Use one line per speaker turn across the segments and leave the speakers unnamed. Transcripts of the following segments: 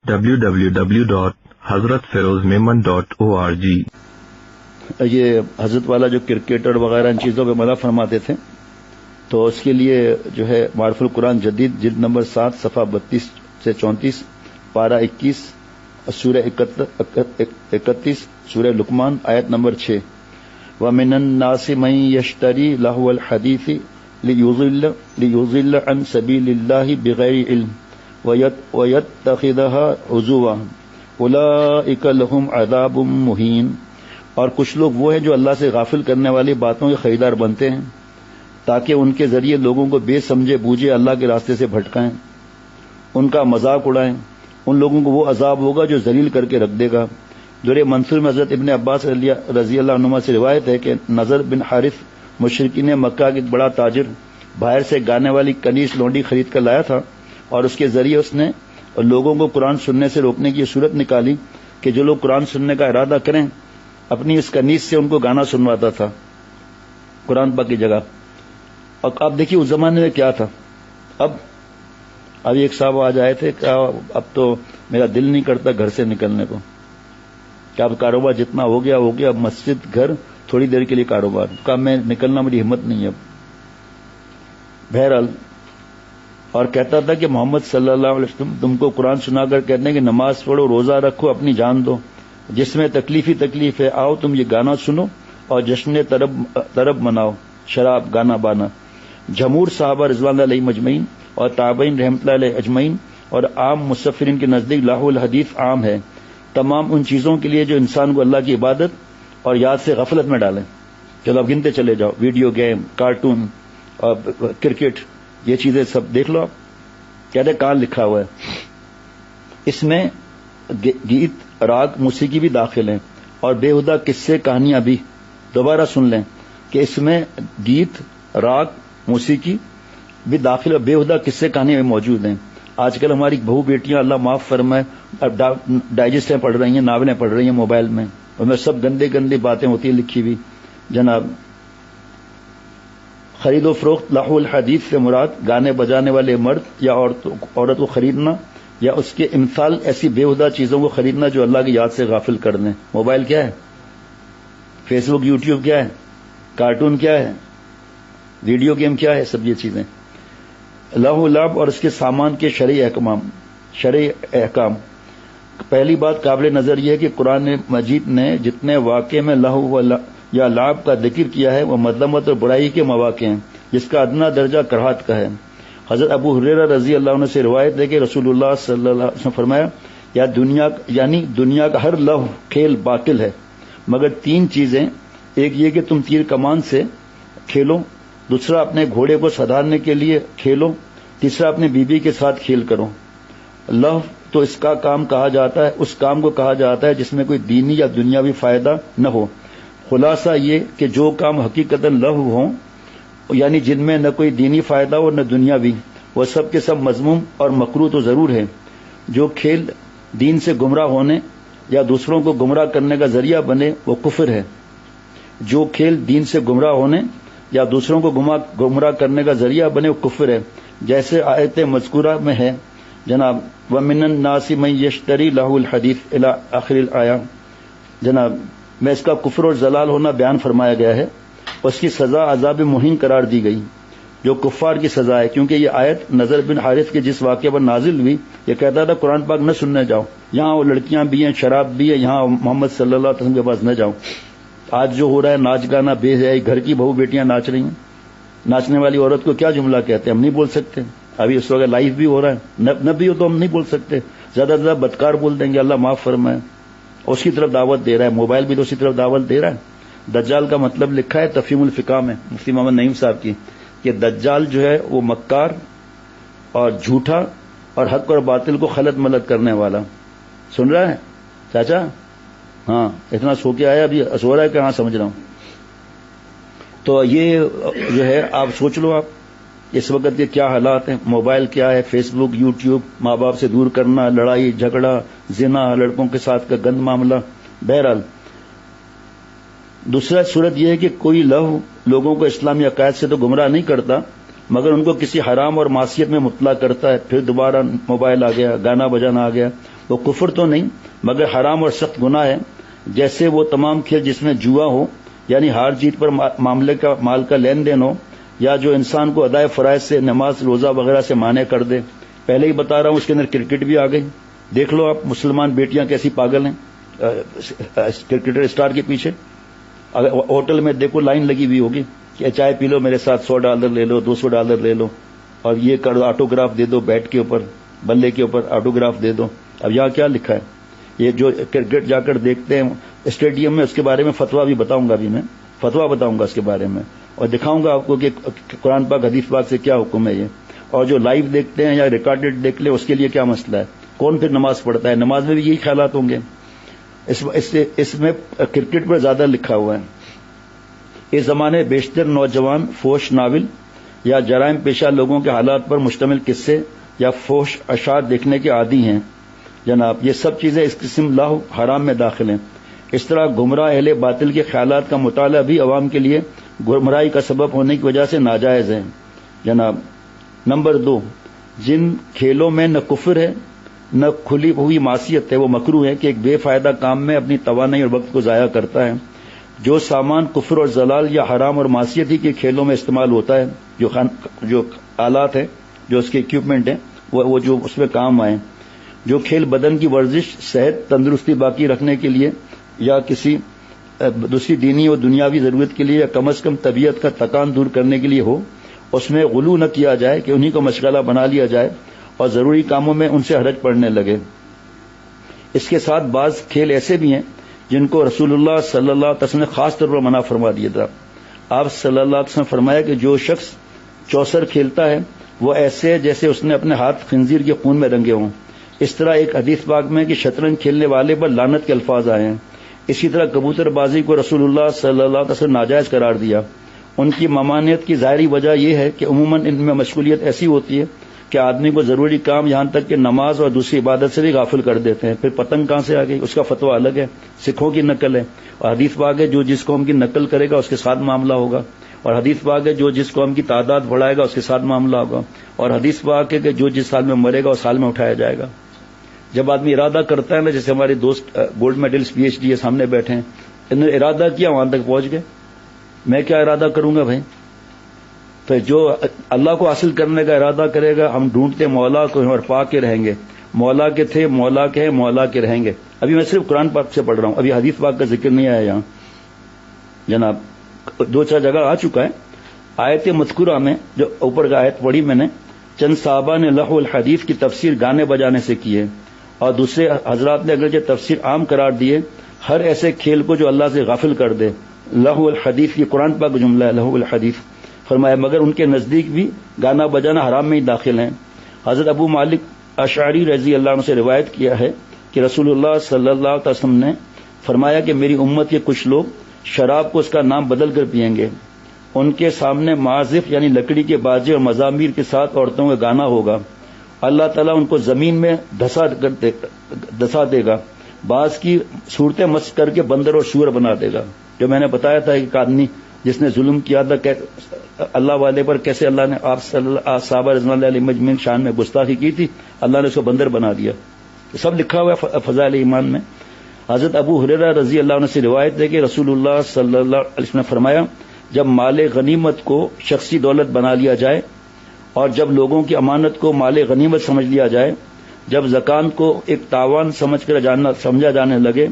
www.hazratferozmeman.org۔
یہ حضرت والا جو کرکٹر وغیرہ ان چیزوں پہ منع فرماتے تھے، تو اس کے لیے جو ہے معرف القرآن جدید جلد نمبر 7 صفحہ 32 سے 34 پارہ 21 سورہ 31 سورہ لقمان آیت نمبر 6 وَمِنَ النَّاسِ مَن يَشْتَرِي لَهْوَ الْحَدِيثِ لِيُضِلَّ عَن سَبِيلِ اللَّهِ بِغَيْرِ عِلْمٍ وَيَتَّخِذَهَا هُزُوًا أُولَئِكَ لَهُمْ عَذَابٌ مُهِينٌ۔ اور کچھ لوگ وہ ہیں جو اللہ سے غافل کرنے والی باتوں کے خریدار بنتے ہیں تاکہ ان کے ذریعے لوگوں کو بے سمجھے بوجھے اللہ کے راستے سے بھٹکائیں، ان کا مذاق اڑائیں۔ ان لوگوں کو وہ عذاب ہوگا جو ذلیل کر کے رکھ دے گا۔ درِ منصور میں حضرت ابن عباس رضی اللہ عنہما سے روایت ہے کہ نضر بن حارث مشرکین مکہ کے ایک بڑا تاجر باہر سے گانے والی کنیز لونڈی خرید کر لایا تھا، اور اس کے ذریعے اس نے لوگوں کو قرآن سننے سے روکنے کی صورت نکالی کہ جو لوگ قرآن سننے کا ارادہ کریں اپنی اس کنیز سے ان کو گانا سنواتا تھا قرآن پاک کی جگہ۔ اور آپ دیکھیے اس زمانے میں کیا تھا۔ اب ایک صاحب آج آئے تھے کہ اب تو میرا دل نہیں کرتا گھر سے نکلنے کو، کہ اب کاروبار جتنا ہو گیا اب مسجد گھر تھوڑی دیر کے لیے کاروبار، کہا میں نکلنا میری ہمت نہیں ہے اب۔ بہرحال اور کہتا تھا کہ محمد صلی اللہ علیہ وسلم تم کو قرآن سنا کر کہتے ہیں کہ نماز پڑھو، روزہ رکھو، اپنی جان دو، جس میں تکلیف ہی تکلیف ہے، آؤ تم یہ گانا سنو اور جشن طرب مناؤ، شراب گانا بانا۔ جمہور صحابہ رضوان اللہ علیہ مجمعین اور تابعین رحمۃ اللہ علیہ اجمعین اور عام مسفرین کے نزدیک لہو الحدیث عام ہے تمام ان چیزوں کے لیے جو انسان کو اللہ کی عبادت اور یاد سے غفلت میں ڈالیں۔ چلو اب گنتے چلے جاؤ، ویڈیو گیم، کارٹون اور کرکٹ، یہ چیزیں سب دیکھ لو آپ۔ کہتے کہاں لکھا ہوا ہے اس میں گیت راگ موسیقی بھی داخل ہیں اور بےہودہ قصے کہانیاں بھی۔ دوبارہ سن لیں کہ اس میں گیت راگ موسیقی بھی داخل اور بےہودہ قصے کہانیاں بھی موجود ہیں۔ آج کل ہماری بہو بیٹیاں اللہ معاف فرمائے ڈائجسٹیں پڑھ رہی ہیں، ناولیں پڑھ رہی ہیں موبائل میں، اور میں سب گندی گندی باتیں ہوتی ہیں لکھی ہوئی جناب۔ خرید و فروخت لہو الحدیث سے مراد گانے بجانے والے مرد یا عورت کو خریدنا یا اس کے امثال ایسی بےہودہ چیزوں کو خریدنا جو اللہ کی یاد سے غافل کر دیں۔ موبائل کیا ہے، فیس بک یوٹیوب کیا ہے، کارٹون کیا ہے، ویڈیو گیم کیا ہے، سب یہ چیزیں۔ لہو لعب اور اس کے سامان کے شرعی احکام۔ پہلی بات قابل نظر یہ ہے کہ قرآن مجید نے جتنے واقعے میں لہو یا لعب کا ذکر کیا ہے وہ مذمت اور برائی کے مواقع ہیں، جس کا ادنا درجہ کراہت کا ہے۔ حضرت ابو ہریرہ رضی اللہ عنہ سے روایت ہے کہ رسول اللہ صلی اللہ علیہ وسلم فرمایا دنیا کا ہر لہو کھیل باطل ہے مگر 3 چیزیں، ایک یہ کہ تم تیر کمان سے کھیلو، دوسرا اپنے گھوڑے کو سدھارنے کے لیے کھیلو، تیسرا اپنی بیوی کے ساتھ کھیل کرو۔ لہو تو اس کا کام کہا جاتا ہے، اس کام کو کہا جاتا ہے جس میں کوئی دینی یا دنیاوی فائدہ نہ ہو۔ خلاصہ یہ کہ جو کام حقیقتاً لہو ہوں، یعنی جن میں نہ کوئی دینی فائدہ ہو نہ دنیاوی، وہ سب کے سب مذموم اور مکروہ تو ضرور ہے۔ جو کھیل دین سے گمراہ ہونے یا دوسروں کو گمراہ کرنے کا ذریعہ بنے وہ کفر ہے۔ جو کھیل دین سے گمراہ ہونے یا دوسروں کو گمراہ کرنے کا ذریعہ بنے وہ کفر ہے، جیسے آیت مذکورہ میں ہے جناب وَمِنَ النَّاسِ مَن يَشْتَرِي لَهُ الْحَدِيثَ إِلَى آخر الآیہ۔ جناب میں اس کا کفر اور ضلال ہونا بیان فرمایا گیا ہے، اس کی سزا عذاب مہین قرار دی گئی جو کفار کی سزا ہے، کیونکہ یہ آیت نضر بن حارث کے جس واقعے پر نازل ہوئی، یہ کہتا تھا قرآن پاک نہ سننے جاؤ، یہاں وہ لڑکیاں بھی ہیں، شراب بھی ہے، یہاں محمد صلی اللہ علیہ وسلم کے پاس نہ جاؤ۔ آج جو ہو رہا ہے ناچ گانا بے حیائی، گھر کی بہو بیٹیاں ناچ رہی ہیں، ناچنے والی عورت کو کیا جملہ کہتے ہیں ہم نہیں بول سکتے، ابھی اس وقت لائیو بھی ہو رہا ہے، نہ بھی ہو تو ہم نہیں بول سکتے، زیادہ سے زیادہ بدکار بول دیں گے، اللہ معاف فرمائے۔ اس کی طرف دعوت دے رہا ہے، موبائل بھی تو اسی طرف دعوت دے رہا ہے۔ دجال کا مطلب لکھا ہے تفہیم الفقہ میں مفتی محمد نعیم صاحب کی کہ دجال جو ہے وہ مکار اور جھوٹا اور حق اور باطل کو خلط ملط کرنے والا۔ سن رہا ہے چاچا؟ ہاں اتنا سو کے آیا، ابھی سو رہا ہے کہ ہاں سمجھ رہا ہوں۔ تو یہ جو ہے آپ سوچ لو، آپ اس وقت کے کیا حالات ہیں، موبائل کیا ہے، فیس بک، یوٹیوب، ماں باپ سے دور کرنا، لڑائی جھگڑا، زنا، لڑکوں کے ساتھ کا گند معاملہ۔ بہرحال دوسرا صورت یہ ہے کہ کوئی لہو لوگوں کو اسلامی عقائد سے تو گمراہ نہیں کرتا مگر ان کو کسی حرام اور معصیت میں مبتلا کرتا ہے، پھر دوبارہ موبائل آ گیا، گانا بجانا آ گیا، وہ کفر تو نہیں مگر حرام اور سخت گناہ ہے، جیسے وہ تمام کھیل جس میں جوا ہو یعنی ہار جیت پر معاملے کا مال کا لین دین ہو، یا جو انسان کو ادائے فرائض سے نماز روزہ وغیرہ سے مانع کر دے۔ پہلے ہی بتا رہا ہوں اس کے اندر کرکٹ بھی آ گئی۔ دیکھ لو آپ مسلمان بیٹیاں کیسی پاگل ہیں کرکٹر اسٹار کے پیچھے۔ اگر ہوٹل میں دیکھو لائن لگی ہوئی ہوگی کہ چائے پی لو میرے ساتھ، $100 لے لو، $200 لے لو، اور یہ کر دو، آٹوگراف دے دو، بیٹ کے اوپر بلے کے اوپر آٹوگراف دے دو۔ اب یہاں کیا لکھا ہے؟ یہ جو کرکٹ جا کر دیکھتے ہیں اسٹیڈیم میں، اس کے بارے میں فتویٰ بھی بتاؤں گا، ابھی میں فتویٰ بتاؤں گا اس کے بارے میں، اور دکھاؤں گا آپ کو کہ قرآن پاک حدیث پاک سے کیا حکم ہے یہ۔ اور جو لائیو دیکھتے ہیں یا ریکارڈڈ دیکھ لیں اس کے لیے کیا مسئلہ ہے؟ کون پھر نماز پڑھتا ہے؟ نماز میں بھی یہی خیالات ہوں گے۔ اس میں کرکٹ پر زیادہ لکھا ہوا ہے۔ اس زمانے بیشتر نوجوان فوش ناول یا جرائم پیشہ لوگوں کے حالات پر مشتمل قصے یا فوش اشعار دیکھنے کے عادی ہیں جناب۔ یہ سب چیزیں اس قسم لاہو حرام میں داخل ہیں۔ اس طرح گمراہ اہل باطل کے خیالات کا مطالعہ بھی عوام کے لیے گمراہی کا سبب ہونے کی وجہ سے ناجائز ہے جناب۔ نمبر 2، جن کھیلوں میں نہ کفر ہے نہ کھلی ہوئی معصیت ہے وہ مکروہ ہے کہ ایک بے فائدہ کام میں اپنی توانائی اور وقت کو ضائع کرتا ہے۔ جو سامان کفر اور ضلال یا حرام اور معصیت ہی کے کھیلوں میں استعمال ہوتا ہے، جو آلات ہیں، جو اس کے اکوپمنٹ ہیں، وہ جو اس میں کام آئیں، جو کھیل بدن کی ورزش، صحت، تندرستی باقی رکھنے کے لیے یا کسی دوسری دینی اور دنیاوی ضرورت کے لیے یا کم از کم طبیعت کا تکان دور کرنے کے لیے ہو، اس میں غلو نہ کیا جائے کہ انہی کو مشغلہ بنا لیا جائے اور ضروری کاموں میں ان سے حرج پڑنے لگے۔ اس کے ساتھ بعض کھیل ایسے بھی ہیں جن کو رسول اللہ صلی اللہ علیہ وسلم نے خاص طور پر منع فرما دیا تھا۔ آپ صلی اللہ علیہ وسلم فرمایا کہ جو شخص چوسر کھیلتا ہے وہ ایسے ہے جیسے اس نے اپنے ہاتھ خنزیر کے خون میں رنگے ہوں۔ اس طرح ایک حدیث پاک میں کہ شطرنج کھیلنے والے پر لعنت کے الفاظ آئے ہیں۔ اسی طرح کبوتر بازی کو رسول اللہ صلی اللہ علیہ وسلم ناجائز قرار دیا۔ ان کی ممانعت کی ظاہری وجہ یہ ہے کہ عموماً ان میں مشغولیت ایسی ہوتی ہے کہ آدمی کو ضروری کام یہاں تک کہ نماز اور دوسری عبادت سے بھی غافل کر دیتے ہیں۔ پھر پتنگ کہاں سے آ گئی؟ اس کا فتویٰ الگ ہے، سکھوں کی نقل ہے، اور حدیث پاک ہے جو جس قوم کی نقل کرے گا اس کے ساتھ معاملہ ہوگا، اور حدیث پاک ہے جو جس قوم کی تعداد بڑھائے گا اس کے ساتھ معاملہ ہوگا، اور حدیث پاک ہے کہ جو جس سال میں مرے گا اس سال میں اٹھایا جائے گا۔ جب آدمی ارادہ کرتا ہے نا، جیسے ہمارے دوست گولڈ میڈلسٹ PhD ہے سامنے بیٹھے ہیں، انہوں نے ارادہ کیا وہاں تک پہنچ گئے، میں کیا ارادہ کروں گا بھائی؟ تو جو اللہ کو حاصل کرنے کا ارادہ کرے گا، ہم ڈھونڈتے مولا کو اور پا کے رہیں گے، مولا کے تھے، مولا کے ہیں، مولا کے رہیں گے۔ ابھی میں صرف قرآن پاک سے پڑھ رہا ہوں، ابھی حدیث پاک کا ذکر نہیں آیا یہاں جناب، 2-4 جگہ آ چکا ہے۔ آیت مذکورہ میں جو اوپر کا آیت پڑھی میں نے، چند صحابہ نے لہو الحدیث کی تفسیر گانے بجانے سے کی ہے، اور دوسرے حضرات نے اگرچہ تفسیر عام قرار دیے ہر ایسے کھیل کو جو اللہ سے غافل کر دے۔ لہو الحدیث یہ قرآن پاک جملہ ہے، لہو الحدیث فرمایا، مگر ان کے نزدیک بھی گانا بجانا حرام میں ہی داخل ہیں۔ حضرت ابو مالک اشعری رضی اللہ عنہ سے روایت کیا ہے کہ رسول اللہ صلی اللہ علیہ وسلم نے فرمایا کہ میری امت کے کچھ لوگ شراب کو اس کا نام بدل کر پئیں گے، ان کے سامنے معازف یعنی لکڑی کے باجے اور مزامیر کے ساتھ عورتوں کا گانا ہوگا، اللہ تعالیٰ ان کو زمین میں دھسا دے گا، بعض کی صورتیں مس کر کے بندر اور سور بنا دے گا۔ جو میں نے بتایا تھا کہ آدمی جس نے ظلم کیا تھا اللہ والے پر، کیسے اللہ نے آپ صحابہ رضوان اللہ علیہ مجمعین شان میں گستاخی کی تھی، اللہ نے اس کو بندر بنا دیا۔ سب لکھا ہوا ہے فضائل ایمان میں۔ حضرت ابو ہریرہ رضی اللہ عنہ سے روایت ہے کہ رسول اللہ صلی اللہ علیہ وسلم نے فرمایا، جب مال غنیمت کو شخصی دولت بنا لیا جائے، اور جب لوگوں کی امانت کو مال غنیمت سمجھ لیا جائے، جب زکات کو ایک تاوان سمجھا جانے لگے،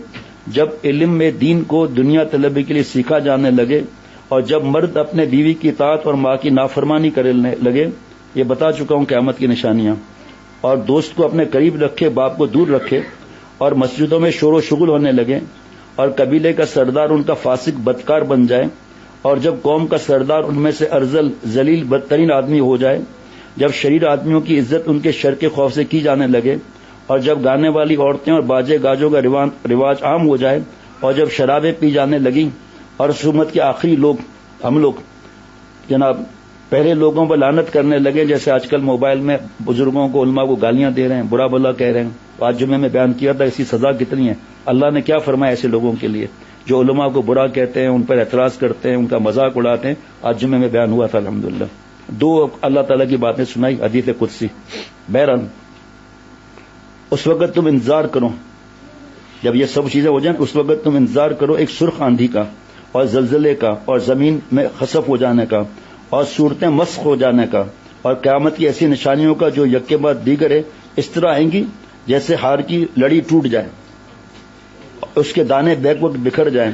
جب علم میں دین کو دنیا طلبی کے لیے سیکھا جانے لگے، اور جب مرد اپنے بیوی کی اطاعت اور ماں کی نافرمانی کرنے لگے، یہ بتا چکا ہوں قیامت کی نشانیاں، اور دوست کو اپنے قریب رکھے، باپ کو دور رکھے، اور مسجدوں میں شور و شغل ہونے لگے، اور قبیلے کا سردار ان کا فاسق بدکار بن جائے، اور جب قوم کا سردار ان میں سے ارذل ذلیل بدترین آدمی ہو جائے، جب شریر آدمیوں کی عزت ان کے شر کے خوف سے کی جانے لگے، اور جب گانے والی عورتیں اور باجے گاجوں کا رواج عام ہو جائے، اور جب شرابیں پی جانے لگیں، اور اس امت کے آخری لوگ ہم لوگ جناب پہلے لوگوں پر لعنت کرنے لگے، جیسے آج کل موبائل میں بزرگوں کو علماء کو گالیاں دے رہے ہیں، برا بھلا کہہ رہے ہیں۔ آج جمعے میں بیان کیا تھا اس کی سزا کتنی ہے، اللہ نے کیا فرمایا ایسے لوگوں کے لیے جو علماء کو برا کہتے ہیں، ان پر اعتراض کرتے ہیں، ان کا مذاق اڑاتے ہیں۔ آج جمعے میں بیان ہوا تھا الحمدللہ، 2 اللہ تعالیٰ کی باتیں سنائی، حدیث قدسی۔ بہرحال اس وقت تم انتظار کرو، جب یہ سب چیزیں ہو جائیں اس وقت تم انتظار کرو ایک سرخ آندھی کا اور زلزلے کا اور زمین میں خسف ہو جانے کا اور صورتیں مسخ ہو جانے کا اور قیامت کی ایسی نشانیوں کا جو یک کے بعد دیگر ہے، اس طرح آئیں گی جیسے ہار کی لڑی ٹوٹ جائے، اس کے دانے بیک وقت بکھر جائیں۔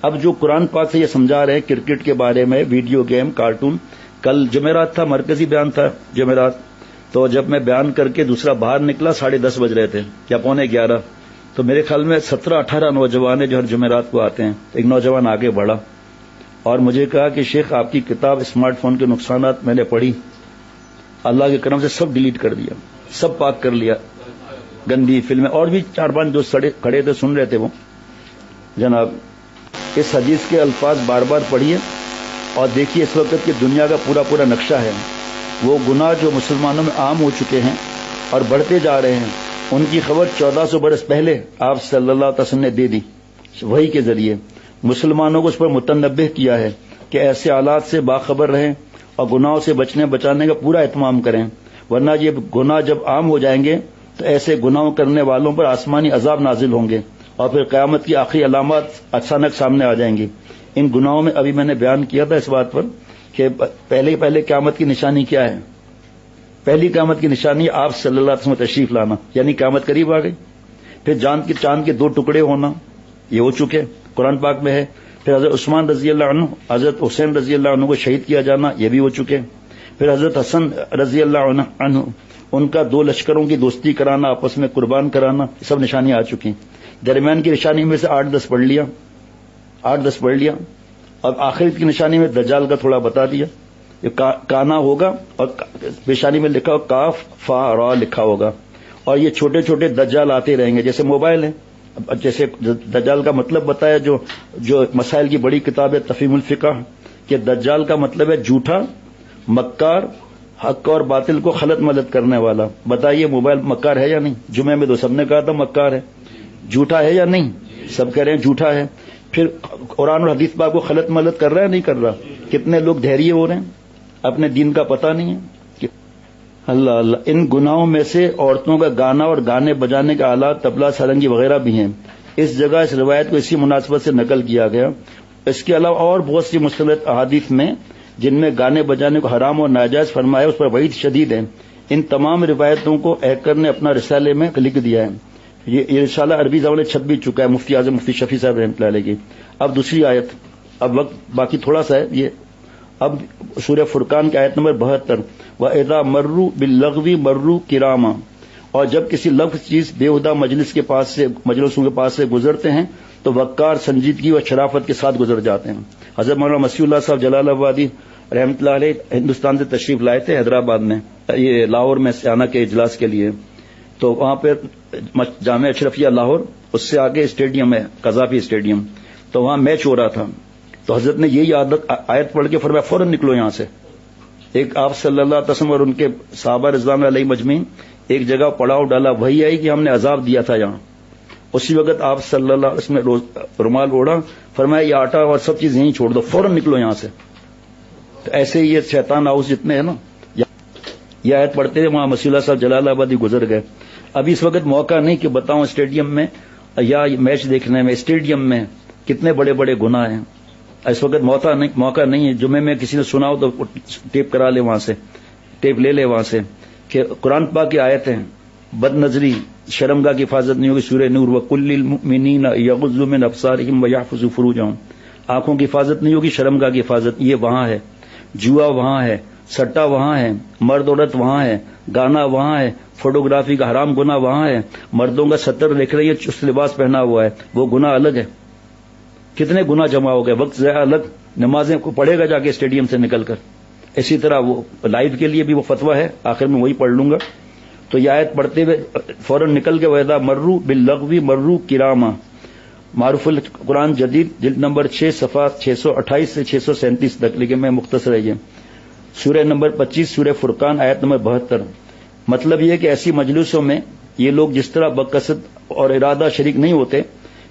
اب جو قرآن پاک سے یہ سمجھا رہے ہیں کرکٹ کے بارے میں، ویڈیو گیم، کارٹون، کل جمعرات تھا، مرکزی بیان تھا جمعرات، تو جب میں بیان کر کے دوسرا باہر نکلا 10:30 بج رہے تھے یا 11:45، تو میرے خیال میں 17-18 نوجوان جو ہر جمعرات کو آتے ہیں، ایک نوجوان آگے بڑھا اور مجھے کہا کہ شیخ آپ کی کتاب اسمارٹ فون کے نقصانات میں نے پڑھی، اللہ کے کرم سے سب ڈیلیٹ کر دیا، سب پاک کر لیا، گندی فلمیں، اور بھی 4-5 جو کھڑے تھے سن رہے تھے وہ جناب۔ اس حدیث کے الفاظ بار بار پڑھیے اور دیکھیے اس وقت کی دنیا کا پورا نقشہ ہے۔ وہ گناہ جو مسلمانوں میں عام ہو چکے ہیں اور بڑھتے جا رہے ہیں، ان کی خبر 1400 برس پہلے آپ صلی اللہ علیہ وسلم نے دے دی، وحی کے ذریعے مسلمانوں کو اس پر متنبہ کیا ہے کہ ایسے حالات سے باخبر رہیں اور گناہوں سے بچانے کا پورا اہتمام کریں، ورنہ یہ گناہ جب عام ہو جائیں گے تو ایسے گناہوں کرنے والوں پر آسمانی عذاب نازل ہوں گے اور پھر قیامت کی آخری علامات اچانک سامنے آ جائیں گی۔ ان گناہوں میں ابھی میں نے بیان کیا تھا اس بات پر کہ پہلے قیامت کی نشانی کیا ہے۔ پہلی قیامت کی نشانی آپ صلی اللہ علیہ وسلم تشریف لانا، یعنی قیامت قریب آ گئی۔ پھر چاند کے 2 ٹکڑے ہونا، یہ ہو چکے، قرآن پاک میں ہے۔ پھر حضرت عثمان رضی اللہ عنہ، حضرت حسین رضی اللہ عنہ کو شہید کیا جانا، یہ بھی ہو چکے۔ پھر حضرت حسن رضی اللہ عنہ ان کا 2 لشکروں کی دوستی کرانا، آپس میں قربان کرانا، یہ سب نشانیاں آ چکی۔ درمیان کی نشانی میں سے 8-10 پڑھ لیا، اور آخرت کی نشانی میں دجال کا تھوڑا بتا دیا۔ یہ کانا ہوگا اور پیشانی میں لکھا ہوگا کاف فا را لکھا ہوگا، اور یہ چھوٹے چھوٹے دجال آتے رہیں گے جیسے موبائل ہیں۔ جیسے دجال کا مطلب بتایا جو مسائل کی بڑی کتاب ہے تفہیم الفقہ، کہ دجال کا مطلب ہے جھوٹا، مکار، حق اور باطل کو خلط ملط کرنے والا۔ بتائیے موبائل مکار ہے یا نہیں؟ جمعے میں تو سب نے کہا تھا مکار ہے، جھوٹا ہے یا نہیں؟ سب کہہ رہے ہیں جھوٹا ہے۔ پھر قرآن اور حدیث پاک کو خلط ملط کر رہا ہے نہیں کر رہا؟ کتنے لوگ دھیریے ہو رہے ہیں، اپنے دین کا پتہ نہیں ہے۔ اللہ ان گناہوں میں سے عورتوں کا گانا اور گانے بجانے کا آلات، طبلہ، سارنگی وغیرہ بھی ہیں۔ اس جگہ اس روایت کو اسی مناسبت سے نقل کیا گیا۔ اس کے علاوہ اور بہت سی مستند احادیث میں جن میں گانے بجانے کو حرام اور ناجائز فرمایا، اس پر وعید شدید ہے۔ ان تمام روایتوں کو ایکر نے اپنا رسالے میں لکھ دیا ہے۔ یہ رسالہ عربی زبان میں چھپ بھی چکا ہے، مفتی اعظم مفتی شفیع صاحب رحمۃ اللہ علیہ کی۔ اب دوسری آیت، اب وقت باقی تھوڑا سا ہے یہ، اب سورہ فرقان کی آیت نمبر 72، وَإِذَا مَرُّوا بِاللَّغْوِ مَرُّوا كِرَامًا، اور جب کسی لغو چیز بےہودہ مجلسوں کے پاس سے گزرتے ہیں تو وقار، سنجیدگی اور شرافت کے ساتھ گزر جاتے ہیں۔ حضرت مولانا مسیح اللہ صاحب جلال آبادی رحمۃ اللہ علیہ ہندوستان سے تشریف لائے تھے حیدرآباد میں، یہ لاہور میں سیانہ کے اجلاس کے لیے، تو وہاں پہ جامعہ اشرفیہ لاہور، اس سے آگے اسٹیڈیم ہے قذافی اسٹیڈیم، تو وہاں میچ ہو رہا تھا، تو حضرت نے یہی آیت پڑھ کے فرمایا فوراً نکلو یہاں سے۔ ایک آپ صلی اللہ علیہ وسلم اور ان کے صحابہ رضوان علیہ مجمعین ایک جگہ پڑاؤ ڈالا، وہی آئی کہ ہم نے عذاب دیا تھا یہاں۔ اسی وقت آپ صلی اللہ علیہ وسلم نے رومال اوڑا، فرمایا یہ آٹا اور سب چیز یہیں چھوڑ دو، فوراً نکلو یہاں سے۔ تو ایسے ہی یہ شیطان ہاؤس جتنے ہیں نا، یہ آیت پڑھتے وہاں مسیح اللہ صاحب جلال آبادی گزر گئے۔ ابھی اس وقت موقع نہیں کہ بتاؤں اسٹیڈیم میں یا میچ دیکھنے میں، اسٹیڈیم میں کتنے بڑے بڑے گناہ ہیں۔ اس وقت موقع نہیں ہے۔ جمعے میں کسی نے سنا ہو تو ٹیپ کرا لے، وہاں سے ٹیپ لے لے وہاں سے، کہ قرآن پاک کی آیتیں، بد نظری، شرمگاہ کی حفاظت نہیں ہوگی، سورہ نور، وَقُلْ لِلْمُؤْمِنِينَ يَغُضُّوا مِنْ أَبْصَارِهِمْ وَيَحْفَظُوا فُرُوجَهُمْ، آنکھوں کی حفاظت نہیں ہوگی، شرمگاہ کی حفاظت، یہ وہاں ہے، جوا وہاں ہے، سٹا وہاں ہے، مرد عورت وہاں ہے، گانا وہاں ہے، فوٹوگرافی کا حرام گناہ وہاں ہے، مردوں کا ستر لکھ رہی ہے، چست لباس پہنا ہوا ہے، وہ گناہ الگ ہے۔ کتنے گناہ جمع ہو گئے، وقت ضائع الگ، نمازیں کو پڑھے گا جا کے اسٹیڈیم سے نکل کر۔ اسی طرح وہ لائیو کے لیے بھی وہ فتویٰ ہے، آخر میں وہی پڑھ لوں گا۔ تو یہ آیت پڑھتے ہوئے فوراً نکل کے وَإِذَا مَرُّوا بِاللَّغْوِ مَرُّوا كِرَامًا، معروف القرآن جدید جلد نمبر 6 صفحہ 628 سے 637 تک، لیکن میں مختصر ہے یہ۔ سورہ نمبر 25 سورہ فرقان آیت نمبر 72۔ مطلب یہ ہے کہ ایسی مجلسوں میں یہ لوگ جس طرح بقصد اور ارادہ شریک نہیں ہوتے،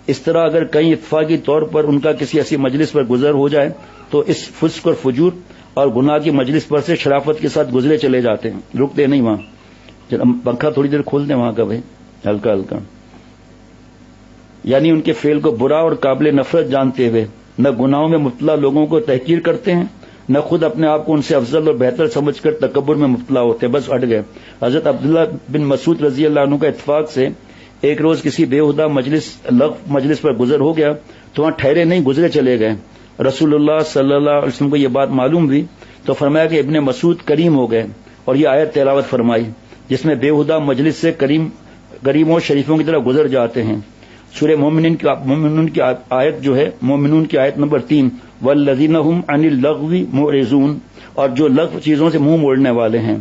اس طرح اگر کہیں اتفاقی طور پر ان کا کسی ایسی مجلس پر گزر ہو جائے تو اس فسق اور فجور اور گناہ کی مجلس پر سے شرافت کے ساتھ گزرے چلے جاتے ہیں، رکتے نہیں وہاں۔ پنکھا تھوڑی دیر کھول دیں وہاں کا بھائی، ہلکا ہلکا، یعنی ان کے فعل کو برا اور قابل نفرت جانتے ہوئے نہ گناہوں میں مبتلا لوگوں کو تحقیر کرتے ہیں، نہ خود اپنے آپ کو ان سے افضل اور بہتر سمجھ کر تکبر میں مبتلا ہوتے ہیں، بس ہٹ گئے۔ حضرت عبداللہ بن مسعود رضی اللہ عنہ کا اتفاق سے ایک روز کسی بےہودہ مجلس پر گزر ہو گیا تو وہاں ٹھہرے نہیں، گزرے چلے گئے۔ رسول اللہ صلی اللہ علیہ وسلم کو یہ بات معلوم ہوئی تو فرمایا کہ ابن مسعود کریم ہو گئے، اور یہ آیت تلاوت فرمائی جس میں بےہودہ مجلس سے کریموں شریفوں کی طرح گزر جاتے ہیں۔ سورہ مومنون کی آیت جو ہے، مومنون کی آیت نمبر 3، والذین ھم عن اللغو معرضون، اور جو لغو چیزوں سے منہ موڑنے والے ہیں۔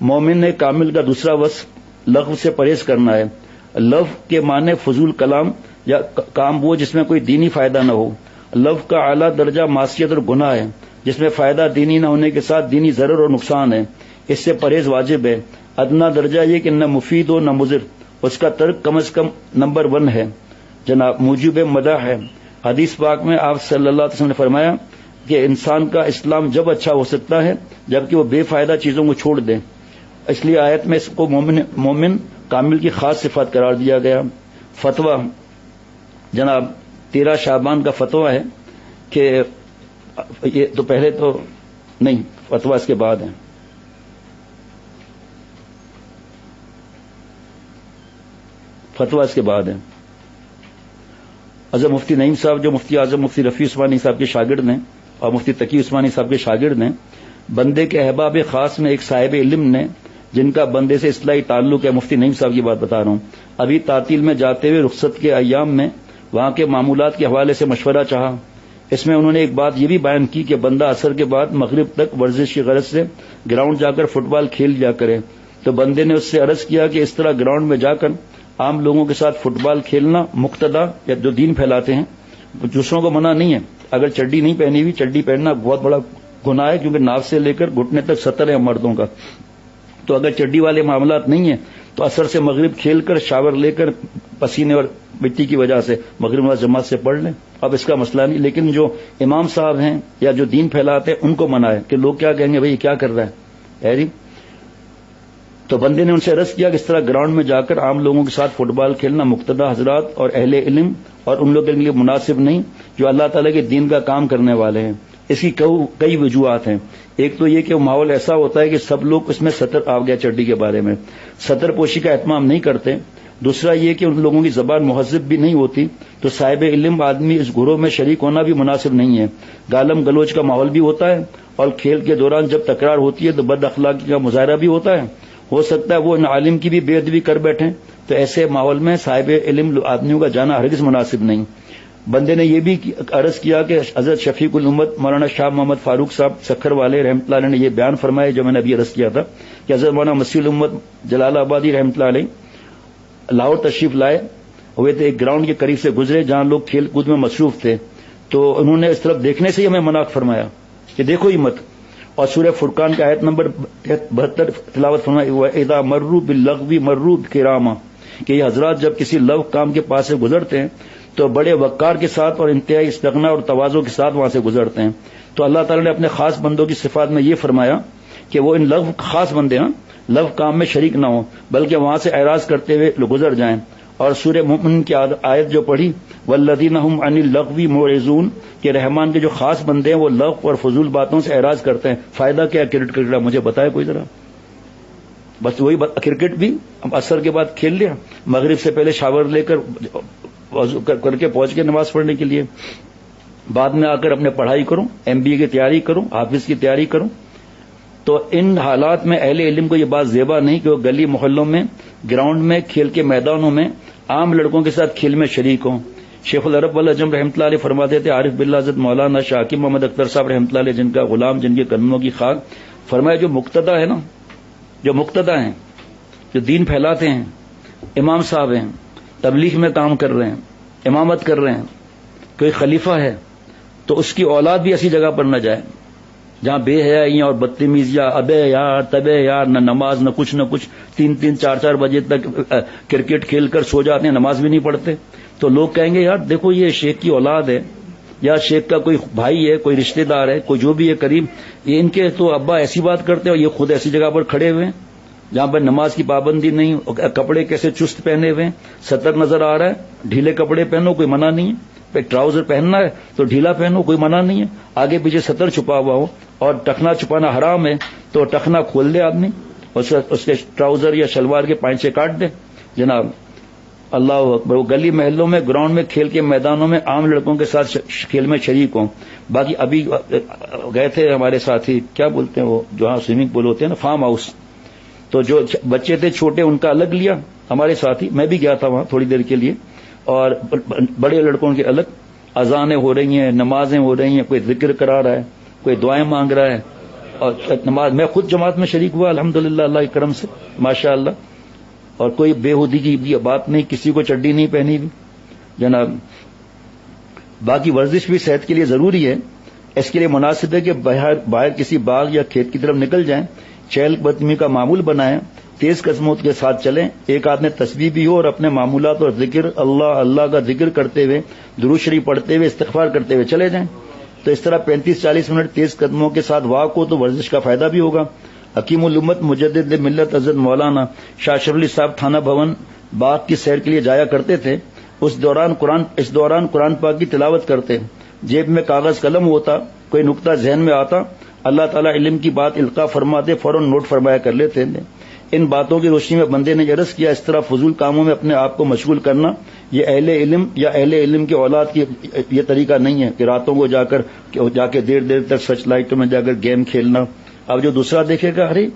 مومن کامل کا دوسرا وصف لغو سے پرہیز کرنا ہے۔ لغو کے معنی فضول کلام یا کام وہ جس میں کوئی دینی فائدہ نہ ہو۔ لغو کا اعلیٰ درجہ معصیت اور گناہ ہے جس میں فائدہ دینی نہ ہونے کے ساتھ دینی ضرر اور نقصان ہے، اس سے پرہیز واجب ہے۔ ادنا درجہ یہ کہ نہ مفید ہو نہ مضر، اس کا ترک کم از کم نمبر 1 ہے، جناب موجب مدح ہے۔ حدیث پاک میں آپ صلی اللہ علیہ وسلم نے فرمایا کہ انسان کا اسلام جب اچھا ہو سکتا ہے جبکہ وہ بے فائدہ چیزوں کو چھوڑ دے، اس لیے آیت میں اس کو مومن کامل کی خاص صفت قرار دیا گیا۔ فتویٰ جناب 13 شعبان کا فتویٰ ہے کہ یہ تو پہلے تو نہیں، فتویٰ اس کے بعد ہے۔ فتویٰ اس کے بعد ہے۔ حضرت مفتی نعیم صاحب جو مفتی اعظم مفتی رفیع عثمانی صاحب کے شاگرد ہیں اور مفتی تقی عثمانی صاحب کے شاگرد ہیں، بندے کے احباب خاص میں ایک صاحب علم نے جن کا بندے سے اصلاحی تعلق ہے، مفتی نعیم صاحب کی بات بتا رہا ہوں، ابھی تعطیل میں جاتے ہوئے رخصت کے ایام میں وہاں کے معمولات کے حوالے سے مشورہ چاہا۔ اس میں انہوں نے ایک بات یہ بھی بیان کی کہ بندہ عصر کے بعد مغرب تک ورزش کی غرض سے گراؤنڈ جا کر فٹ بال کھیل لیا کرے، تو بندے نے اس سے عرض کیا کہ اس طرح گراؤنڈ میں جا کر عام لوگوں کے ساتھ فٹ بال کھیلنا مقتدا یا جو دین پھیلاتے ہیں دوسروں کو منع نہیں ہے۔ اگر چڈی نہیں پہنی ہوئی، چڈی پہننا بہت بڑا گناہ ہے کیونکہ ناف سے لے کر گھٹنے تک 70 ہے مردوں کا، تو اگر چڈی والے معاملات نہیں ہیں تو عصر سے مغرب کھیل کر شاور لے کر پسینے اور مٹی کی وجہ سے مغرب نماز جماعت سے پڑھ لیں، اب اس کا مسئلہ نہیں۔ لیکن جو امام صاحب ہیں یا جو دین پھیلاتے ہیں ان کو منع ہے کہ لوگ کیا کہیں گے، بھائی کیا کر رہا ہے جی۔ تو بندے نے ان سے عرض کیا کہ اس طرح گراؤنڈ میں جا کر عام لوگوں کے ساتھ فٹ بال کھیلنا مقتدا حضرات اور اہل علم اور ان لوگوں کے لیے مناسب نہیں جو اللہ تعالیٰ کے دین کا کام کرنے والے ہیں۔ اس کی کئی وجوہات ہیں۔ ایک تو یہ کہ وہ ماحول ایسا ہوتا ہے کہ سب لوگ اس میں سطر آ گیا چڈی کے بارے میں، سطر پوشی کا اہتمام نہیں کرتے۔ دوسرا یہ کہ ان لوگوں کی زبان مہذب بھی نہیں ہوتی، تو صاحب علم آدمی اس گروہ میں شریک ہونا بھی مناسب نہیں ہے۔ گالم گلوچ کا ماحول بھی ہوتا ہے، اور کھیل کے دوران جب تکرار ہوتی ہے تو بد اخلاقی کا مظاہرہ بھی ہوتا ہے، ہو سکتا ہے وہ ان عالم کی بھی بے ادبی کر بیٹھیں، تو ایسے ماحول میں صاحب علم آدمیوں کا جانا ہرگز مناسب نہیں۔ بندے نے یہ بھی عرض کیا کہ حضرت شفیق الامت مولانا شاہ محمد فاروق صاحب سکھر والے رحمۃ اللہ علیہ نے یہ بیان فرمایا جو میں نے ابھی عرض کیا تھا کہ حضرت مولانا مسیح الامت جلال آبادی رحمۃ اللہ علیہ لاہور تشریف لائے ہوئے تھے، ایک گراؤنڈ کے قریب سے گزرے جہاں لوگ کھیل کود میں مصروف تھے، تو انہوں نے اس طرف دیکھنے سے ہی ہمیں منع فرمایا کہ دیکھو ہی مت، اور سورہ فرقان کا آیت نمبر 72 تلاوت فرمائی، اذا مروا باللغو مروا کراما، کہ یہ حضرات جب کسی لغو کام کے پاس سے گزرتے ہیں تو بڑے وقار کے ساتھ اور انتہائی استغنا اور تواضع کے ساتھ وہاں سے گزرتے ہیں۔ تو اللہ تعالیٰ نے اپنے خاص بندوں کی صفات میں یہ فرمایا کہ وہ ان لغو خاص بندے ہیں لغو کام میں شریک نہ ہوں بلکہ وہاں سے اعراض کرتے ہوئے گزر جائیں۔ اور سورہ مومن کی آیت جو پڑھی والذین ھم عن اللغو معرضون، کہ رحمان کے جو خاص بندے ہیں وہ لغو اور فضول باتوں سے اعراض کرتے ہیں۔ فائدہ کیا کرکٹ کا، مجھے بتائے کوئی ذرا؟ بس وہی کرکٹ بھی عصر کے بعد کھیل لیا، مغرب سے پہلے شاور لے کر وضو کر کے پہنچ کے نماز پڑھنے کے لیے، بعد میں آ کر اپنے پڑھائی کروں، MBA کی تیاری کروں، حافظ کی تیاری کروں۔ تو ان حالات میں اہل علم کو یہ بات زیبا نہیں کہ وہ گلی محلوں میں، گراؤنڈ میں، کھیل کے میدانوں میں عام لڑکوں کے ساتھ کھیل میں شریک ہوں۔ شیخ العرب والعجم رحمۃ اللہ علیہ فرماتے تھے، عارف باللہ حضرت مولانا شاکر محمد اختر صاحب رحمۃ اللہ علیہ جن کا غلام، جن کے قدموں کی خاک، فرمایا جو مقتدا ہے نا، جو مقتدا ہیں، جو دین پھیلاتے ہیں، امام صاحب ہیں، تبلیغ میں کام کر رہے ہیں، امامت کر رہے ہیں، کوئی خلیفہ ہے تو اس کی اولاد بھی ایسی جگہ پر نہ جائے جہاں بے حیائیاں اور بدتمیزیاں، ابے یار تبے یار، نہ نماز نہ کچھ 3 4 بجے تک کرکٹ کھیل کر سو جاتے ہیں، نماز بھی نہیں پڑھتے۔ تو لوگ کہیں گے یار دیکھو یہ شیخ کی اولاد ہے یا شیخ کا کوئی بھائی ہے، کوئی رشتہ دار ہے، کوئی جو بھی ہے قریب، یہ ان کے تو ابا ایسی بات کرتے ہیں اور یہ خود ایسی جگہ پر کھڑے ہوئے ہیں۔ جہاں پر نماز کی پابندی نہیں، کپڑے کیسے چست پہنے ہوئے، سطر نظر آ رہا ہے، ڈھیلے کپڑے پہنو کوئی منع نہیں ہے، ٹراؤزر پہننا ہے تو ڈھیلا پہنو کوئی منع نہیں ہے، آگے پیچھے سطر چھپا ہوا ہو اور ٹخنا چھپانا حرام ہے تو ٹخنا کھول دے آدمی، اس کے ٹراؤزر یا شلوار کے پائنچے کاٹ دے جناب۔ اللہ اکبر۔ وہ گلی محلوں میں، گراؤنڈ میں، کھیل کے میدانوں میں عام لڑکوں کے ساتھ کھیل میں شریک ہوں۔ باقی ابھی گئے تھے ہمارے ساتھی، کیا بولتے ہیں وہ جہاں سوئمنگ پول ہوتے ہیں نا، فارم ہاؤس، تو جو بچے تھے چھوٹے ان کا الگ لیا ہمارے ساتھی، میں بھی گیا تھا وہاں تھوڑی دیر کے لیے، اور بڑے لڑکوں کے الگ، اذانیں ہو رہی ہیں، نمازیں ہو رہی ہیں، کوئی ذکر کرا رہا ہے، کوئی دعائیں مانگ رہا ہے، اور نماز میں خود جماعت میں شریک ہوا الحمدللہ اللہ کے کرم سے ماشاء اللہ، اور کوئی بےہودی کی بھی بات نہیں، کسی کو چڈی نہیں پہنی بھی جناب۔ باقی ورزش بھی صحت کے لیے ضروری ہے، اس کے لیے مناسب ہے کہ باہر کسی باغ یا کھیت کی طرف نکل جائیں، چہل قدمی کا معمول بنائیں، تیز قدموں کے ساتھ چلیں، ایک آدھ میں تسبیح بھی ہو اور اپنے معمولات اور ذکر اللہ اللہ کا ذکر کرتے ہوئے، درود شریف پڑھتے ہوئے، استغفار کرتے ہوئے چلے جائیں، تو اس طرح 35-40 منٹ تیز قدموں کے ساتھ واک ہو تو ورزش کا فائدہ بھی ہوگا۔ حکیم الامت مجدد ملت حضرت مولانا شاہ اشرف علی صاحب تھانہ بھون باغ کی سیر کے لیے جایا کرتے تھے، اس دوران قرآن پاک کی تلاوت کرتے، جیب میں کاغذ قلم ہوتا، کوئی نقطہ ذہن میں آتا، اللہ تعالیٰ علم کی بات القاء فرماتے، فوراً نوٹ فرمایا کر لیتے ہیں۔ ان باتوں کی روشنی میں بندے نے عرض کیا، اس طرح فضول کاموں میں اپنے آپ کو مشغول کرنا یہ اہل علم یا اہل علم کی اولاد کی یہ طریقہ نہیں ہے کہ راتوں کو جا کے دیر تک سرچ لائٹوں میں جا کر گیم کھیلنا۔ اب جو دوسرا دیکھے گا، ارے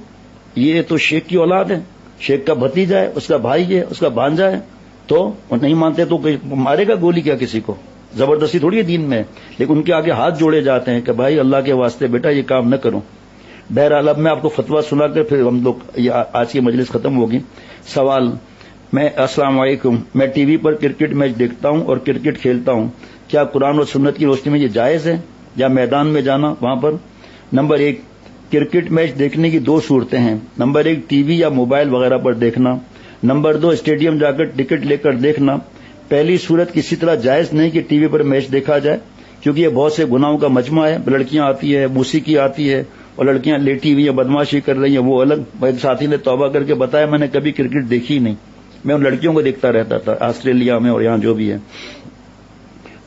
یہ تو شیخ کی اولاد ہے، شیخ کا بھتیجا ہے، اس کا بھائی ہے، اس کا بھانجا ہے، تو نہیں مانتے تو مارے گا گولی کیا کسی کو؟ زبردستی تھوڑی ہے دین میں، لیکن ان کے آگے ہاتھ جوڑے جاتے ہیں کہ بھائی اللہ کے واسطے بیٹا یہ کام نہ کرو۔ بہرحال اب میں آپ کو فتویٰ سنا کر پھر ہم لوگ آج کی مجلس ختم ہوگی۔ سوال، السلام علیکم، میں ٹی وی پر کرکٹ میچ دیکھتا ہوں اور کرکٹ کھیلتا ہوں، کیا قرآن اور سنت کی روشنی میں یہ جائز ہے یا میدان میں جانا وہاں پر؟ نمبر 1، کرکٹ میچ دیکھنے کی 2 صورتیں ہیں۔ نمبر 1، ٹی وی یا موبائل وغیرہ پر دیکھنا۔ نمبر 2، اسٹیڈیم جا کر ٹکٹ لے کر دیکھنا۔ پہلی صورت کسی طرح جائز نہیں کہ ٹی وی پر میچ دیکھا جائے، کیونکہ یہ بہت سے گناہوں کا مجمع ہے، لڑکیاں آتی ہے، موسیقی آتی ہے، اور لڑکیاں لیٹی ہوئی ہیں، بدماشی کر رہی ہیں، وہ الگ۔ ایک ساتھی نے توبہ کر کے بتایا میں نے کبھی کرکٹ دیکھی ہی نہیں، میں ان لڑکیوں کو دیکھتا رہتا تھا آسٹریلیا میں اور یہاں جو بھی ہے،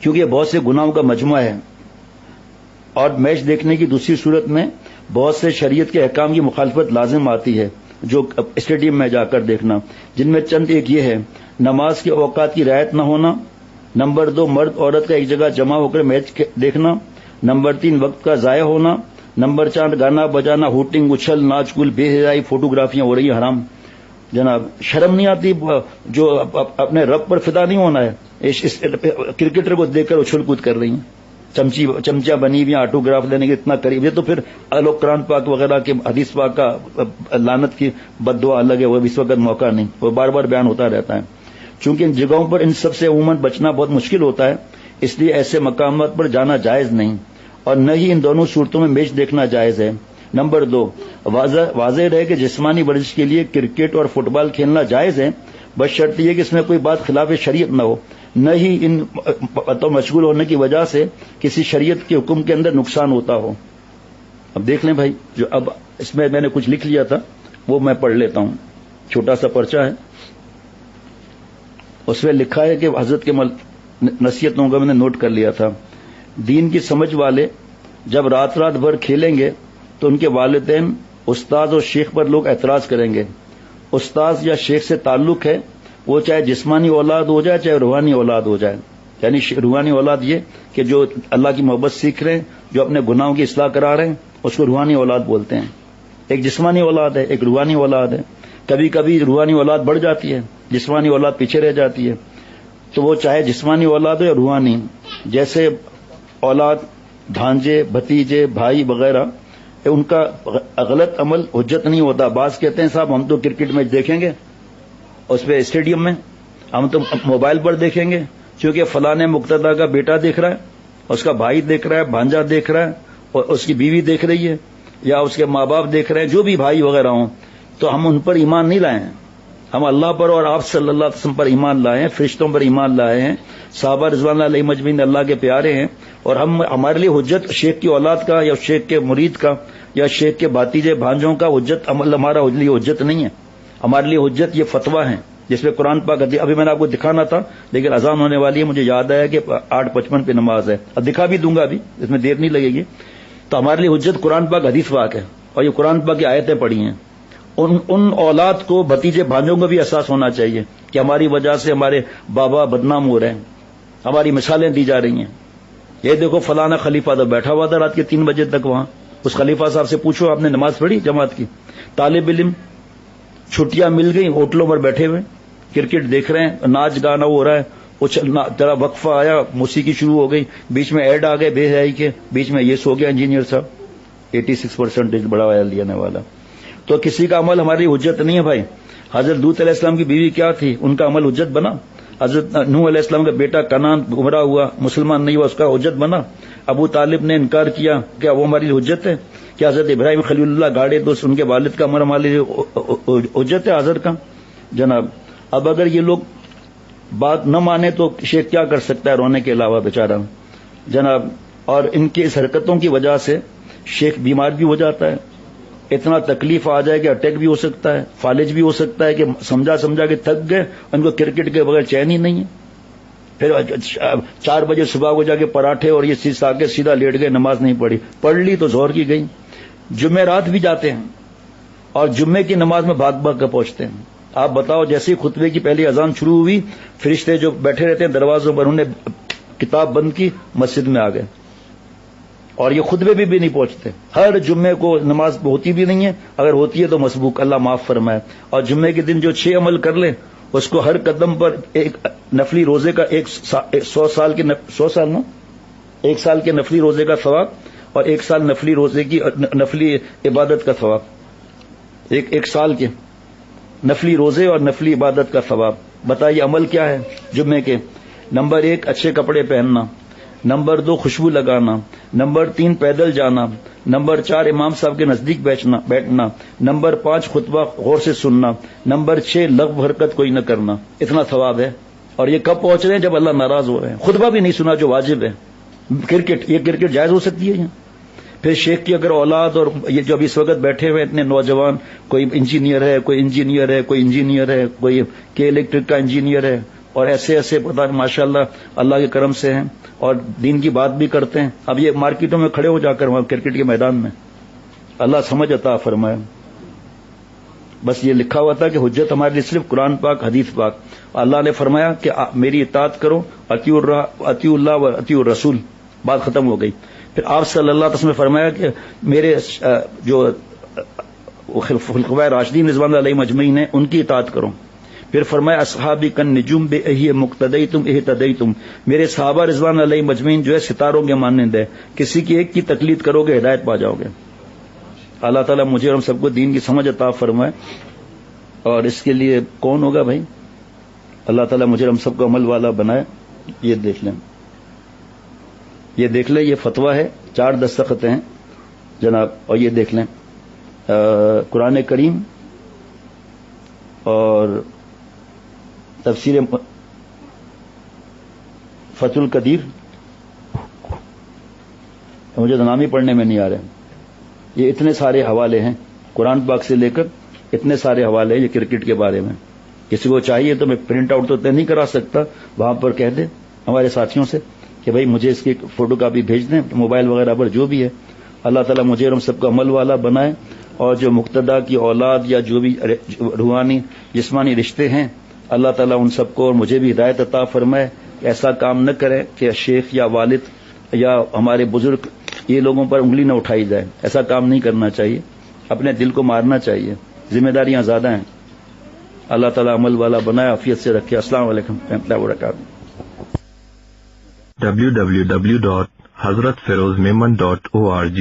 کیونکہ یہ بہت سے گناہوں کا مجمع ہے۔ اور میچ دیکھنے کی دوسری صورت میں بہت سے شریعت کے احکام کی مخالفت لازم آتی ہے، جو اسٹیڈیم میں جا کر دیکھنا، جن میں چند ایک یہ ہے: نماز کے اوقات کی رعایت نہ ہونا۔ نمبر 2، مرد عورت کا ایک جگہ جمع ہو کر میچ دیکھنا۔ نمبر 3، وقت کا ضائع ہونا۔ نمبر 4، گانا بجانا، ہوٹنگ، اچھل، ناچ کل، بے حیائی، فوٹوگرافیاں ہو رہی ہیں حرام۔ جناب شرم نہیں آتی؟ جو اپنے رب پر فدا نہیں ہونا ہے، کرکٹر کو دیکھ کر اچھل کود کر رہی ہیں، چمچہ بنی ہوئی آٹوگراف لینے کے اتنا قریب، یہ تو پھر لوگ قرآن پاک وغیرہ کے حدیث پاک کا لعنت کی بد دعا الگ ہے، وہ اس وقت موقع نہیں، وہ بار بار بیان ہوتا رہتا ہے۔ چونکہ ان جگہوں پر ان سب سے عموماً بچنا بہت مشکل ہوتا ہے، اس لیے ایسے مقامات پر جانا جائز نہیں، اور نہ ہی ان دونوں صورتوں میں میچ دیکھنا جائز ہے۔ نمبر 2، واضح رہے کہ جسمانی ورزش کے لیے کرکٹ اور فٹ بال کھیلنا جائز ہے، بس شرط یہ کہ اس میں کوئی بات خلاف شریعت نہ ہو، نہ ہی ان مشغول ہونے کی وجہ سے کسی شریعت کے حکم کے اندر نقصان ہوتا ہو۔ اب دیکھ لیں بھائی، جو اب اس میں نے کچھ لکھ لیا تھا وہ میں پڑھ لیتا ہوں، چھوٹا سا پرچہ ہے، اس میں لکھا ہے کہ حضرت کے نصیحتوں کا میں نے نوٹ کر لیا تھا۔ دین کی سمجھ والے جب رات بھر کھیلیں گے تو ان کے والدین، استاد اور شیخ پر لوگ اعتراض کریں گے۔ استاد یا شیخ سے تعلق ہے، وہ چاہے جسمانی اولاد ہو جائے چاہے روحانی اولاد ہو جائے، یعنی روحانی اولاد یہ کہ جو اللہ کی محبت سیکھ رہے ہیں، جو اپنے گناہوں کی اصلاح کرا رہے ہیں، اس کو روحانی اولاد بولتے ہیں۔ ایک جسمانی اولاد ہے، ایک روحانی اولاد ہے۔ کبھی کبھی روحانی اولاد بڑھ جاتی ہے، جسمانی اولاد پیچھے رہ جاتی ہے، تو وہ چاہے جسمانی اولاد ہو یا روحانی، جیسے اولاد، بھانجے، بھتیجے، بھائی وغیرہ، ان کا غلط عمل حجت نہیں ہوتا۔ بعض کہتے ہیں صاحب ہم تو کرکٹ میچ دیکھیں گے اس پہ اسٹیڈیم میں، ہم تو موبائل پر دیکھیں گے، کیونکہ فلاں مقتدیٰ کا بیٹا دیکھ رہا ہے، اس کا بھائی دیکھ رہا ہے، بھانجا دیکھ رہا ہے، اور اس کی بیوی دیکھ رہی ہے، یا اس کے ماں باپ دیکھ رہے ہیں، جو بھی بھائی وغیرہ ہوں، تو ہم ان پر ایمان نہیں لائے ہیں، ہم اللہ پر اور آپ صلی اللہ علیہ وسلم پر ایمان لائے ہیں، فرشتوں پر ایمان لائے ہیں، صحابہ رضوان اللہ علیہم اجمعین اللہ کے پیارے ہیں، اور ہمارے لیے حجت شیخ کی اولاد کا یا شیخ کے مرید کا یا شیخ کے بھاتیجے بھانجوں کا حجت عمل ہمارا لیے حجت نہیں ہے. ہمارے لیے حجت یہ فتویٰ ہیں جس میں قرآن پاک ابھی میں نے آپ کو دکھانا تھا لیکن اذان ہونے والی ہے, مجھے یاد آیا کہ 8:55 پہ نماز ہے. اب دکھا بھی دوں گا, ابھی اس میں دیر نہیں لگے گی. تو ہمارے لیے حجت قرآن پاک حدیث پاک ہے, اور یہ قرآن پاک کی آیتیں پڑھی ہیں. ان اولاد کو بھتیجے بھانجوں کو بھی احساس ہونا چاہیے کہ ہماری وجہ سے ہمارے بابا بدنام ہو رہے ہیں, ہماری مثالیں دی جا رہی ہیں. یہ دیکھو فلانا خلیفہ تو بیٹھا ہوا تھا رات کے 3 بجے تک وہاں, اس خلیفہ صاحب سے پوچھو آپ نے نماز پڑھی جماعت کی. طالب علم چھٹیاں مل گئی, ہوٹلوں پر بیٹھے ہوئے کرکٹ دیکھ رہے ہیں, ناچ گانا ہو رہا ہے, ذرا وقفہ آیا, موسیقی شروع ہو گئی, بیچ میں ایڈ آ گئے بے حیائی کے, بیچ میں یہ سو گیا انجینئر صاحب 86% بڑا عمل لینے والا. تو کسی کا عمل ہماری حجت نہیں ہے بھائی. حضرت لوط علیہ السلام کی بیوی کیا تھی, ان کا عمل حجت بنا. حضرت نوح علیہ السلام کا بیٹا کنعان گمراہ ہوا, مسلمان نہیں ہوا, اس کا حجت بنا. ابو طالب نے انکار کیا, کیا وہ ہماری حجت ہے؟ کہ حضرت ابراہیم خلیل اللہ گاڑے دوست ان کے والد کا عمل ہمارے لیے حجت ہے حضرت کا جناب. اب اگر یہ لوگ بات نہ مانے تو شیخ کیا کر سکتا ہے رونے کے علاوہ بیچارہ جناب. اور ان کی اس حرکتوں کی وجہ سے شیخ بیمار بھی ہو جاتا ہے, اتنا تکلیف آ جائے کہ اٹیک بھی ہو سکتا ہے, فالج بھی ہو سکتا ہے کہ سمجھا کہ تھک گئے, ان کو کرکٹ کے بغیر چین ہی نہیں ہے. پھر 4 بجے صبح کو جا کے پراٹھے اور یہ چیز آ کے سیدھا لیٹ گئے, نماز نہیں پڑھی, پڑھ لی تو ظہر کی گئی. جمعرات بھی جاتے ہیں اور جمعے کی نماز میں بھاگ بھاگ کر پہنچتے ہیں. آپ بتاؤ, جیسے ہی خطبے کی پہلی اذان شروع ہوئی, فرشتے جو بیٹھے رہتے ہیں دروازوں پر, انہوں نے کتاب بند کی, مسجد میں آ گئے. اور یہ خطبے بھی نہیں پہنچتے. ہر جمعے کو نماز ہوتی بھی نہیں ہے, اگر ہوتی ہے تو مسبوق, اللہ معاف فرمائے. اور جمعے کے دن جو 6 عمل کر لے اس کو ہر قدم پر ایک نفلی روزے کا 100 سال کے نفلی روزے کا ثواب, اور 1 سال نفلی روزے کی نفلی عبادت کا ثواب. ایک سال کے نفلی روزے اور نفلی عبادت کا ثواب. بتائیے عمل کیا ہے جمعے کے؟ نمبر 1 اچھے کپڑے پہننا, نمبر 2 خوشبو لگانا, نمبر 3 پیدل جانا, نمبر 4 امام صاحب کے نزدیک بیٹھنا, نمبر 5 خطبہ غور سے سننا, نمبر 6 لغو حرکت کوئی نہ کرنا. اتنا ثواب ہے. اور یہ کب پہنچ رہے ہیں؟ جب اللہ ناراض ہو رہے ہیں. خطبہ بھی نہیں سنا جو واجب ہے. کرکٹ جائز ہو سکتی ہے یہاں. پھر شیخ کی اگر اولاد اور یہ جو ابھی اس وقت بیٹھے ہوئے اتنے نوجوان, کوئی انجینئر ہے, کوئی انجینئر ہے, کوئی کے الیکٹرک کا انجینئر ہے, اور ایسے پتہ ماشاء اللہ کے کرم سے ہیں اور دین کی بات بھی کرتے ہیں. اب یہ مارکیٹوں میں کھڑے ہو جا کر وہاں کرکٹ کے میدان میں, اللہ سمجھ عطا فرمائے. بس یہ لکھا ہوا تھا کہ حجت ہمارے لیے صرف قرآن پاک حدیث پاک. اللہ نے فرمایا کہ میری اطاعت کرو, اطیعوا اللہ و اطیعوا الرسول, بات ختم ہو گئی. پھر آپ صلی اللہ علیہ وسلم نے فرمایا کہ میرے جو خلفائے راشدین رضوان اللہ علیہم اجمعین ہیں ان کی اطاعت کرو. پھر فرمایا اصحابی کن نجوم بے اہی مقتدیتم اہتدیتم, میرے صحابہ رضوان اللہ علیہم اجمعین جو ہے ستاروں کے مانند ہے, کسی کی ایک کی تقلید کرو گے ہدایت پا جاؤ گے. اللہ تعالیٰ مجھے اور ہم سب کو دین کی سمجھ عطا فرمائے. اور اس کے لیے کون ہوگا بھائی؟ اللہ تعالیٰ مجھے اور ہم سب کو عمل والا بنائے. یہ دیکھ لیں, یہ فتویٰ ہے, 4 دستخط ہیں جناب. اور یہ دیکھ لیں قرآن کریم اور تفسیر فتح القدیر, مجھے تو نام ہی پڑھنے میں نہیں آ رہے. یہ اتنے سارے حوالے ہیں قرآن پاک سے لے کر, اتنے سارے حوالے ہیں یہ کرکٹ کے بارے میں. کسی کو چاہیے تو میں پرنٹ آؤٹ تو نہیں کرا سکتا, وہاں پر کہہ دیں ہمارے ساتھیوں سے کہ بھائی مجھے اس کی فوٹو کاپی بھیج دیں, موبائل وغیرہ پر جو بھی ہے. اللہ تعالیٰ مجھے اور ہم سب کو عمل والا بنائے, اور جو مقتدا کی اولاد یا جو بھی روحانی جسمانی رشتے ہیں, اللہ تعالیٰ ان سب کو اور مجھے بھی ہدایت عطا فرمائے. ایسا کام نہ کرے کہ شیخ یا والد یا ہمارے بزرگ یہ لوگوں پر انگلی نہ اٹھائی جائے. ایسا کام نہیں کرنا چاہیے, اپنے دل کو مارنا چاہیے, ذمہ داریاں زیادہ ہیں. اللہ تعالیٰ عمل والا بنائے, عافیت سے رکھے. السلام علیکم ورحمۃ اللہ وبرکاتہ.
www.hazratfirozmemon.org